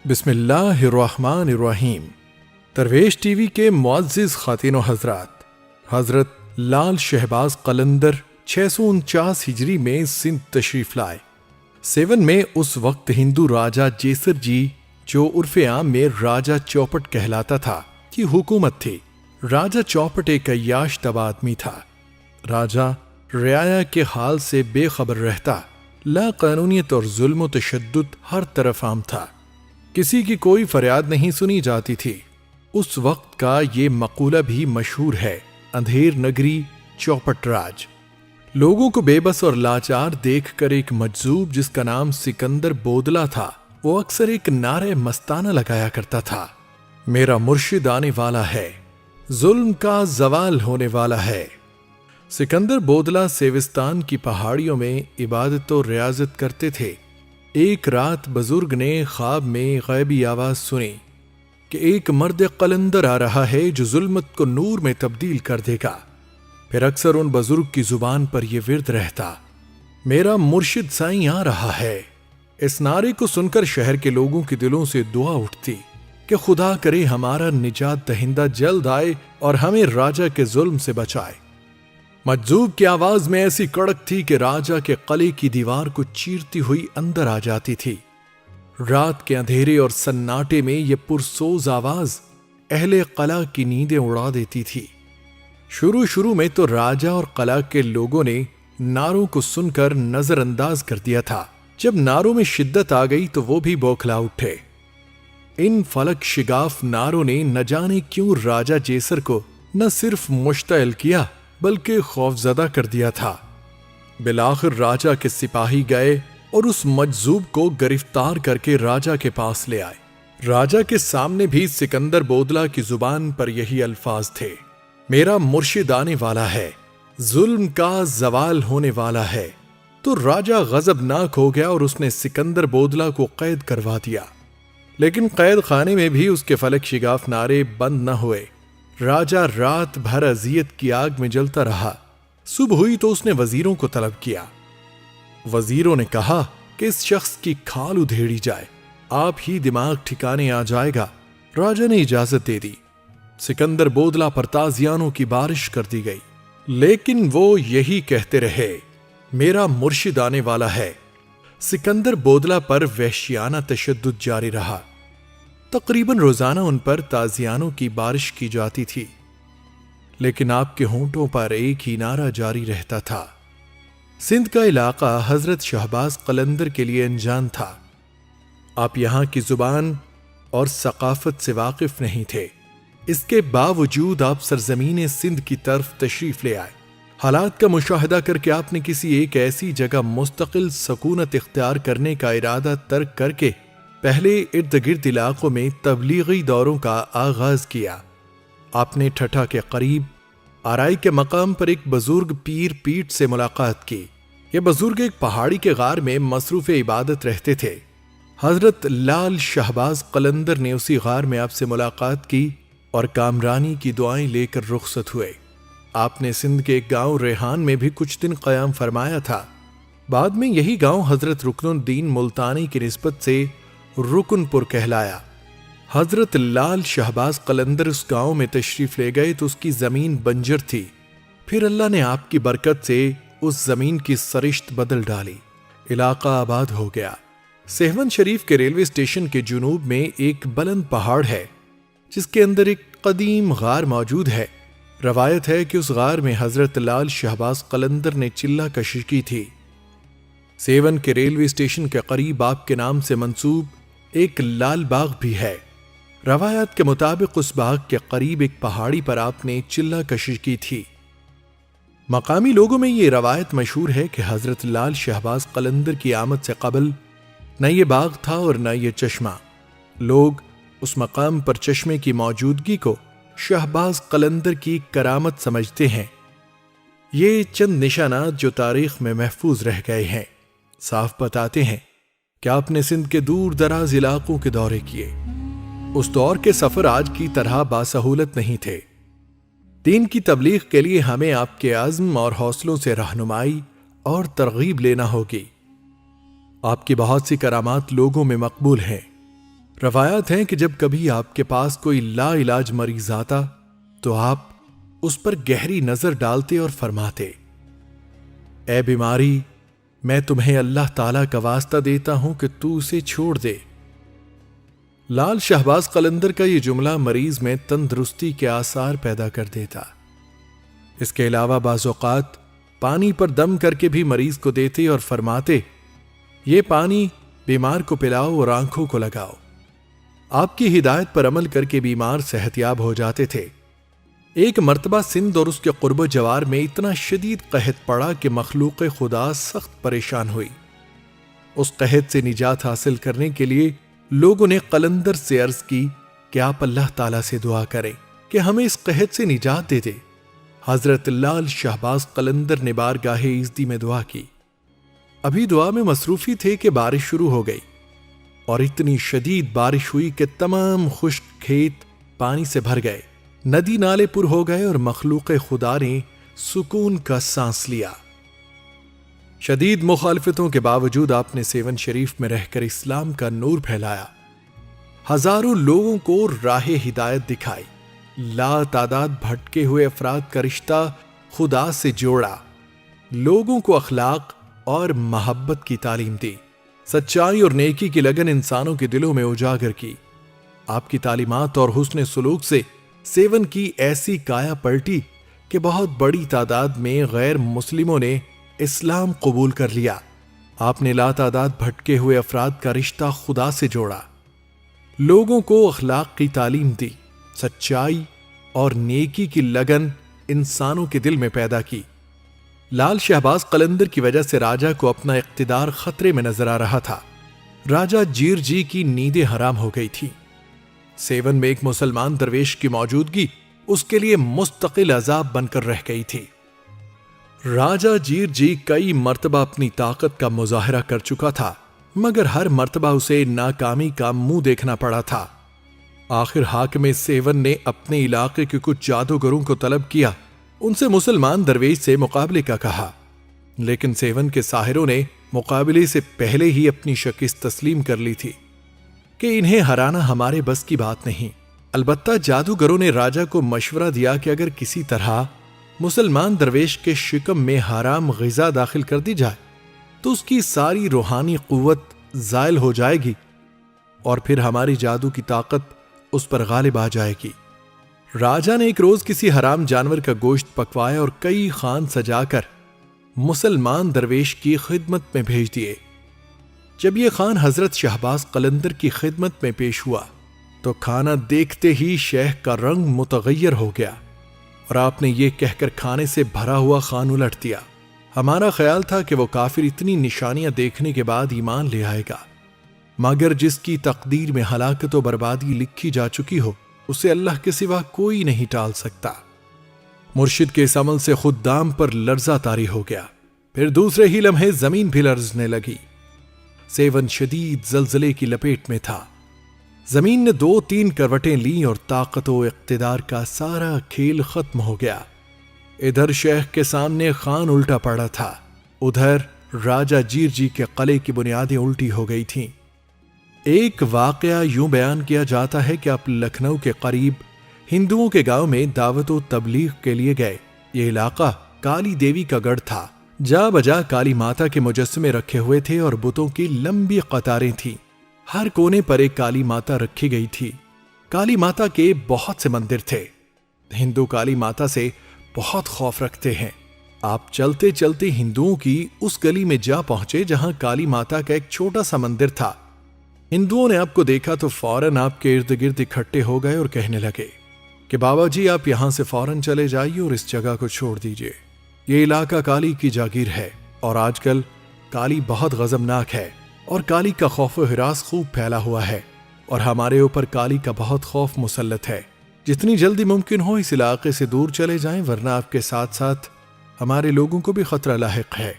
بسم اللہ الرحمن الرحیم۔ درویش ٹی وی کے معزز خواتین و حضرات، حضرت لال شہباز قلندر 649 ہجری میں سندھ تشریف لائے۔ 7 میں اس وقت ہندو راجہ جیسر جی، جو عرف عام میں راجہ چوپٹ کہلاتا تھا، کی حکومت تھی۔ راجہ چوپٹ ایک عیاش طبع آدمی تھا۔ راجہ رعایا کے حال سے بے خبر رہتا، لا قانونیت اور ظلم و تشدد ہر طرف عام تھا، کسی کی کوئی فریاد نہیں سنی جاتی تھی۔ اس وقت کا یہ مقولہ بھی مشہور ہے، اندھیر نگری چوپٹ راج۔ لوگوں کو بے بس اور لاچار دیکھ کر ایک مجذوب جس کا نام سکندر بودلہ تھا، وہ اکثر ایک نعرہ مستانہ لگایا کرتا تھا، میرا مرشد آنے والا ہے، ظلم کا زوال ہونے والا ہے۔ سکندر بودلہ سیوستان کی پہاڑیوں میں عبادت و ریاضت کرتے تھے۔ ایک رات بزرگ نے خواب میں غیبی آواز سنی کہ ایک مرد قلندر آ رہا ہے جو ظلمت کو نور میں تبدیل کر دے گا۔ پھر اکثر ان بزرگ کی زبان پر یہ ورد رہتا، میرا مرشد سائیں آ رہا ہے۔ اس نعرے کو سن کر شہر کے لوگوں کے دلوں سے دعا اٹھتی کہ خدا کرے ہمارا نجات دہندہ جلد آئے اور ہمیں راجہ کے ظلم سے بچائے۔ مجذوب کی آواز میں ایسی کڑک تھی کہ راجہ کے قلعے کی دیوار کو چیرتی ہوئی اندر آ جاتی تھی۔ رات کے اندھیرے اور سناٹے میں یہ پرسوز آواز اہل قلعہ کی نیندیں اڑا دیتی تھی۔ شروع میں تو راجہ اور قلعہ کے لوگوں نے نعروں کو سن کر نظر انداز کر دیا تھا۔ جب نعروں میں شدت آ گئی تو وہ بھی بوکھلا اٹھے۔ ان فلک شگاف نعروں نے نہ جانے کیوں راجہ جیسر کو نہ صرف مشتعل کیا بلکہ خوفزدہ کر دیا تھا۔ بالآخر راجہ کے سپاہی گئے اور اس مجذوب کو گرفتار کر کے راجہ کے پاس لے آئے۔ راجہ کے سامنے بھی سکندر بودلہ کی زبان پر یہی الفاظ تھے، میرا مرشد آنے والا ہے، ظلم کا زوال ہونے والا ہے۔ تو راجہ غضبناک ہو گیا اور اس نے سکندر بودلہ کو قید کروا دیا۔ لیکن قید خانے میں بھی اس کے فلک شگاف نعرے بند نہ ہوئے۔ راجہ رات بھر اذیت کی آگ میں جلتا رہا۔ صبح ہوئی تو اس نے وزیروں کو طلب کیا۔ وزیروں نے کہا کہ اس شخص کی کھال ادھیڑی جائے، آپ ہی دماغ ٹھکانے آ جائے گا۔ راجہ نے اجازت دے دی۔ سکندر بودلہ پر تازیانوں کی بارش کر دی گئی، لیکن وہ یہی کہتے رہے، میرا مرشد آنے والا ہے۔ سکندر بودلہ پر وحشیانہ تشدد جاری رہا۔ تقریباً روزانہ ان پر تازیانوں کی بارش کی جاتی تھی، لیکن آپ کے ہونٹوں پر ایک ہی نعرہ جاری رہتا تھا۔ سندھ کا علاقہ حضرت شہباز قلندر کے لیے انجان تھا۔ آپ یہاں کی زبان اور ثقافت سے واقف نہیں تھے، اس کے باوجود آپ سرزمین سندھ کی طرف تشریف لے آئے۔ حالات کا مشاہدہ کر کے آپ نے کسی ایک ایسی جگہ مستقل سکونت اختیار کرنے کا ارادہ ترک کر کے پہلے ارد گرد علاقوں میں تبلیغی دوروں کا آغاز کیا۔ آپ نے ٹھٹھا کے قریب آرائی کے مقام پر ایک بزرگ پیر پیٹ سے ملاقات کی۔ یہ بزرگ ایک پہاڑی کے غار میں مصروف عبادت رہتے تھے۔ حضرت لال شہباز قلندر نے اسی غار میں آپ سے ملاقات کی اور کامرانی کی دعائیں لے کر رخصت ہوئے۔ آپ نے سندھ کے ایک گاؤں ریحان میں بھی کچھ دن قیام فرمایا تھا۔ بعد میں یہی گاؤں حضرت رکن الدین ملتانی کی نسبت سے رکن پور کہلایا۔ حضرت لال شہباز قلندر اس گاؤں میں تشریف لے گئے تو اس کی زمین بنجر تھی۔ پھر اللہ نے آپ کی برکت سے اس زمین کی سرشت بدل ڈالی، علاقہ آباد ہو گیا۔ سہون شریف کے ریلوے اسٹیشن کے جنوب میں ایک بلند پہاڑ ہے جس کے اندر ایک قدیم غار موجود ہے۔ روایت ہے کہ اس غار میں حضرت لال شہباز قلندر نے چلہ کشی کی تھی۔ سیون کے ریلوے اسٹیشن کے قریب آپ کے نام سے منسوب ایک لال باغ بھی ہے۔ روایات کے مطابق اس باغ کے قریب ایک پہاڑی پر آپ نے چلہ کشی کی تھی۔ مقامی لوگوں میں یہ روایت مشہور ہے کہ حضرت لال شہباز قلندر کی آمد سے قبل نہ یہ باغ تھا اور نہ یہ چشمہ۔ لوگ اس مقام پر چشمے کی موجودگی کو شہباز قلندر کی کرامت سمجھتے ہیں۔ یہ چند نشانات جو تاریخ میں محفوظ رہ گئے ہیں صاف بتاتے ہیں کہ آپ نے سندھ کے دور دراز علاقوں کے دورے کیے۔ اس دور کے سفر آج کی طرح باسہولت نہیں تھے۔ دین کی تبلیغ کے لیے ہمیں آپ کے عزم اور حوصلوں سے رہنمائی اور ترغیب لینا ہوگی۔ آپ کی بہت سی کرامات لوگوں میں مقبول ہیں۔ روایات ہیں کہ جب کبھی آپ کے پاس کوئی لا علاج مریض آتا تو آپ اس پر گہری نظر ڈالتے اور فرماتے، اے بیماری، میں تمہیں اللہ تعالیٰ کا واسطہ دیتا ہوں کہ تو اسے چھوڑ دے۔ لال شہباز قلندر کا یہ جملہ مریض میں تندرستی کے آثار پیدا کر دیتا۔ اس کے علاوہ بعض اوقات پانی پر دم کر کے بھی مریض کو دیتے اور فرماتے، یہ پانی بیمار کو پلاؤ اور آنکھوں کو لگاؤ۔ آپ کی ہدایت پر عمل کر کے بیمار صحتیاب ہو جاتے تھے۔ ایک مرتبہ سندھ اور اس کے قرب و جوار میں اتنا شدید قحط پڑا کہ مخلوق خدا سخت پریشان ہوئی۔ اس قحط سے نجات حاصل کرنے کے لیے لوگوں نے قلندر سے عرض کی کہ آپ اللہ تعالیٰ سے دعا کریں کہ ہمیں اس قحط سے نجات دے دے۔ حضرت لال شہباز قلندر نے بارگاہ ایزدی میں دعا کی۔ ابھی دعا میں مصروفی تھے کہ بارش شروع ہو گئی اور اتنی شدید بارش ہوئی کہ تمام خشک کھیت پانی سے بھر گئے، ندی نالے پر ہو گئے اور مخلوق خدا نے سکون کا سانس لیا۔ شدید مخالفتوں کے باوجود آپ نے سیون شریف میں رہ کر اسلام کا نور پھیلایا، ہزاروں لوگوں کو راہ ہدایت دکھائی، لا تعداد بھٹکے ہوئے افراد کا رشتہ خدا سے جوڑا، لوگوں کو اخلاق اور محبت کی تعلیم دی، سچائی اور نیکی کی لگن انسانوں کے دلوں میں اجاگر کی۔ آپ کی تعلیمات اور حسن سلوک سے سیون کی ایسی کایا پلٹی کہ بہت بڑی تعداد میں غیر مسلموں نے اسلام قبول کر لیا۔ آپ نے لا تعداد بھٹکے ہوئے افراد کا رشتہ خدا سے جوڑا، لوگوں کو اخلاق کی تعلیم دی، سچائی اور نیکی کی لگن انسانوں کے دل میں پیدا کی۔ لال شہباز قلندر کی وجہ سے راجہ کو اپنا اقتدار خطرے میں نظر آ رہا تھا۔ راجہ جیر جی کی نیندیں حرام ہو گئی تھی۔ سیون میں ایک مسلمان درویش کی موجودگی اس کے لیے مستقل عذاب بن کر رہ گئی تھی۔ راجہ جیر جی کئی مرتبہ اپنی طاقت کا مظاہرہ کر چکا تھا، مگر ہر مرتبہ اسے ناکامی کا منہ دیکھنا پڑا تھا۔ آخر حاکم سیون نے اپنے علاقے کے کچھ جادوگروں کو طلب کیا، ان سے مسلمان درویش سے مقابلے کا کہا، لیکن سیون کے ساحروں نے مقابلے سے پہلے ہی اپنی شکست تسلیم کر لی تھی کہ انہیں ہرانا ہمارے بس کی بات نہیں۔ البتہ جادوگروں نے راجہ کو مشورہ دیا کہ اگر کسی طرح مسلمان درویش کے شکم میں حرام غذا داخل کر دی جائے تو اس کی ساری روحانی قوت زائل ہو جائے گی اور پھر ہماری جادو کی طاقت اس پر غالب آ جائے گی۔ راجہ نے ایک روز کسی حرام جانور کا گوشت پکوایا اور کئی خوان سجا کر مسلمان درویش کی خدمت میں بھیج دیے۔ جب یہ خوان حضرت شہباز قلندر کی خدمت میں پیش ہوا تو کھانا دیکھتے ہی شیخ کا رنگ متغیر ہو گیا اور آپ نے یہ کہہ کر کھانے سے بھرا ہوا خوان الٹ دیا۔ ہمارا خیال تھا کہ وہ کافر اتنی نشانیاں دیکھنے کے بعد ایمان لے آئے گا، مگر جس کی تقدیر میں ہلاکت و بربادی لکھی جا چکی ہو اسے اللہ کے سوا کوئی نہیں ٹال سکتا۔ مرشد کے اس عمل سے خدام پر لرزہ طاری ہو گیا، پھر دوسرے ہی لمحے زمین بھی لرزنے لگی۔ سیون شدید زلزلے کی لپیٹ میں تھا۔ زمین نے 2-3 کروٹیں لیں اور طاقت و اقتدار کا سارا کھیل ختم ہو گیا۔ ادھر شیخ کے سامنے خان الٹا پڑا تھا، ادھر راجہ جیر جی کے قلعے کی بنیادیں الٹی ہو گئی تھیں۔ ایک واقعہ یوں بیان کیا جاتا ہے کہ آپ لکھنؤ کے قریب ہندوؤں کے گاؤں میں دعوت و تبلیغ کے لیے گئے۔ یہ علاقہ کالی دیوی کا گڑھ تھا، جا بجا کالی ماتا کے مجسمے رکھے ہوئے تھے اور بتوں کی لمبی قطاریں تھیں۔ ہر کونے پر ایک کالی ماتا رکھی گئی تھی۔ کالی ماتا کے بہت سے مندر تھے۔ ہندو کالی ماتا سے بہت خوف رکھتے ہیں۔ آپ چلتے چلتے ہندوؤں کی اس گلی میں جا پہنچے جہاں کالی ماتا کا ایک چھوٹا سا مندر تھا۔ ہندوؤں نے آپ کو دیکھا تو فوراً آپ کے ارد گرد اکٹھے ہو گئے اور کہنے لگے کہ بابا جی آپ یہاں سے فوراً چلے جائیے اور اس جگہ کو چھوڑ دیجیے۔ یہ علاقہ کالی کی جاگیر ہے اور آج کل کالی بہت غضبناک ہے اور کالی کا خوف و ہراس خوب پھیلا ہوا ہے اور ہمارے اوپر کالی کا بہت خوف مسلط ہے۔ جتنی جلدی ممکن ہو اس علاقے سے دور چلے جائیں، ورنہ آپ کے ساتھ ساتھ ہمارے لوگوں کو بھی خطرہ لاحق ہے۔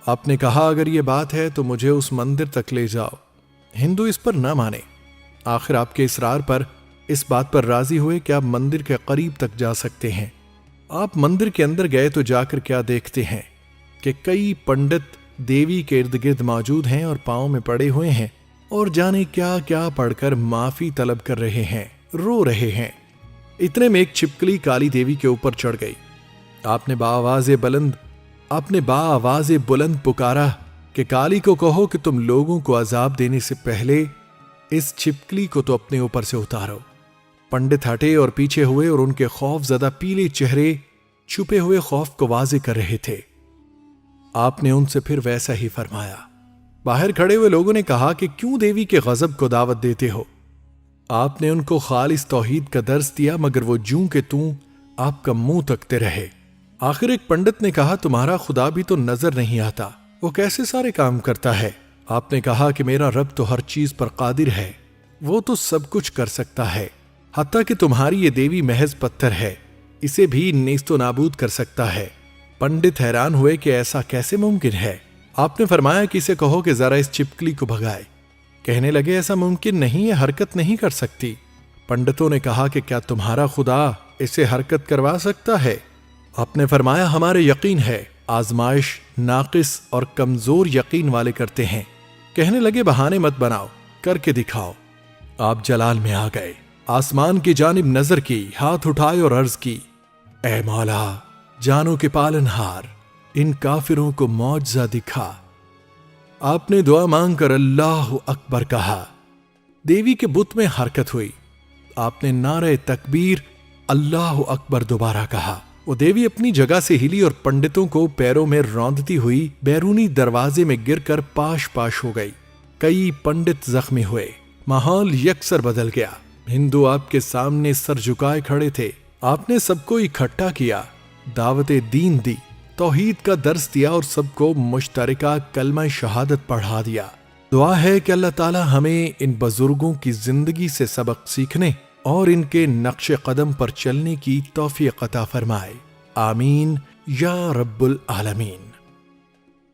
آپ نے کہا اگر یہ بات ہے تو مجھے اس مندر تک لے جاؤ۔ ہندو اس پر نہ مانے۔ آخر آپ کے اصرار پر اس بات پر راضی ہوئے کہ آپ مندر کے قریب تک جا سکتے ہیں۔ آپ مندر کے اندر گئے تو جا کر کیا دیکھتے ہیں کہ کئی پنڈت دیوی کے ارد گرد موجود ہیں اور پاؤں میں پڑے ہوئے ہیں اور جانے کیا کیا پڑھ کر معافی طلب کر رہے ہیں، رو رہے ہیں۔ اتنے میں ایک چھپکلی کالی دیوی کے اوپر چڑھ گئی۔ آپ نے بآواز بلند پکارا کہ کالی کو کہو کہ تم لوگوں کو عذاب دینے سے پہلے اس چھپکلی کو تو اپنے اوپر سے اتارو۔ پنڈت ہٹے اور پیچھے ہوئے اور ان کے خوف زدہ پیلے چہرے چھپے ہوئے خوف کو واضح کر رہے تھے۔ آپ نے ان سے پھر ویسا ہی فرمایا۔ باہر کھڑے ہوئے لوگوں نے کہا کہ کیوں دیوی کے غضب کو دعوت دیتے ہو؟ آپ نے ان کو خالص توحید کا درس دیا، مگر وہ جوں کہ توں آپ کا منہ تکتے رہے۔ آخر ایک پنڈت نے کہا تمہارا خدا بھی تو نظر نہیں آتا، وہ کیسے سارے کام کرتا ہے؟ آپ نے کہا کہ میرا رب تو ہر چیز پر قادر ہے، وہ تو سب کچھ کر سکتا ہے، حتیٰ کہ تمہاری یہ دیوی محض پتھر ہے، اسے بھی نیست و نابود کر سکتا ہے۔ پنڈت حیران ہوئے کہ ایسا کیسے ممکن ہے؟ آپ نے فرمایا کہ اسے کہو کہ ذرا اس چھپکلی کو بھگائے۔ کہنے لگے ایسا ممکن نہیں، یہ حرکت نہیں کر سکتی۔ پنڈتوں نے کہا کہ کیا تمہارا خدا اسے حرکت کروا سکتا ہے؟ آپ نے فرمایا ہمارے یقین ہے، آزمائش ناقص اور کمزور یقین والے کرتے ہیں۔ کہنے لگے بہانے مت بناؤ، کر کے دکھاؤ۔ آپ جلال میں آ گئے، آسمان کی جانب نظر کی، ہاتھ اٹھائے اور عرض کی، اے مولا جانوں کے پالنہار، ان کافروں کو معجزہ دکھا۔ آپ نے دعا مانگ کر اللہ اکبر کہا۔ دیوی کے بت میں حرکت ہوئی۔ آپ نے نعرہ تکبیر اللہ اکبر دوبارہ کہا۔ وہ دیوی اپنی جگہ سے ہلی اور پنڈتوں کو پیروں میں روندتی ہوئی بیرونی دروازے میں گر کر پاش پاش ہو گئی۔ کئی پنڈت زخمی ہوئے، ماحول یکسر بدل گیا۔ ہندو آپ کے سامنے سر جھکائے کھڑے تھے۔ آپ نے سب کو اکٹھا کیا، دعوت دین دی، توحید کا درس دیا اور سب کو مشترکہ کلمہ شہادت پڑھا دیا۔ دعا ہے کہ اللہ تعالی ہمیں ان بزرگوں کی زندگی سے سبق سیکھنے اور ان کے نقش قدم پر چلنے کی توفیق عطا فرمائے۔ آمین یا رب العالمین۔